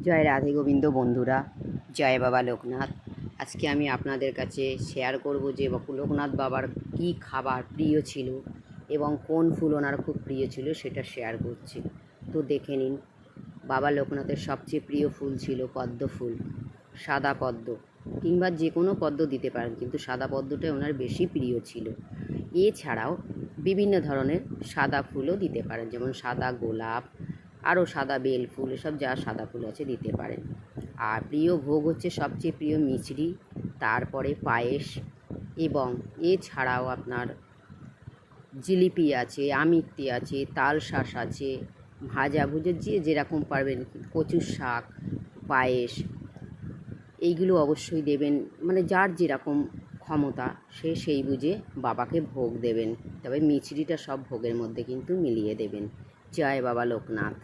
জয় রাধে গোবিন্দ বন্ধুরা, জয় বাবা লোকনাথ। আজকে আমি আপনাদের কাছে শেয়ার করব যে লোকনাথ বাবার কী খাবার প্রিয় ছিল এবং কোন ফুল ওনার খুব প্রিয় ছিল সেটা শেয়ার করছি। তো দেখে নিন। বাবা লোকনাথের সবচেয়ে প্রিয় ফুল ছিল পদ্ম ফুল, সাদা পদ্ম কিংবা যে কোনো পদ্ম দিতে পারেন, কিন্তু সাদা পদ্মটাই ওনার বেশি প্রিয় ছিল। এছাড়াও বিভিন্ন ধরনের সাদা ফুলও দিতে পারেন, যেমন সাদা গোলাপ, আরও সাদা বেল ফুল, এসব যা সাদা ফুল আছে দিতে পারেন। আর প্রিয় ভোগ হচ্ছে সবচেয়ে প্রিয় মিছরি, তারপরে পায়েস, এবং এছাড়াও আপনার জিলিপি আছে, আমিত্তি আছে, তালশাঁস আছে, ভাজা ভুজে যে যেরকম পারবেন, কচুর শাক, পায়েস, এইগুলো অবশ্যই দেবেন। মানে যার যেরকম ক্ষমতা সে সেই বুঝে বাবাকে ভোগ দেবেন, তবে মিছরিটা সব ভোগের মধ্যে কিন্তু মিলিয়ে দেবেন। জয় বাবা লোকনাথ।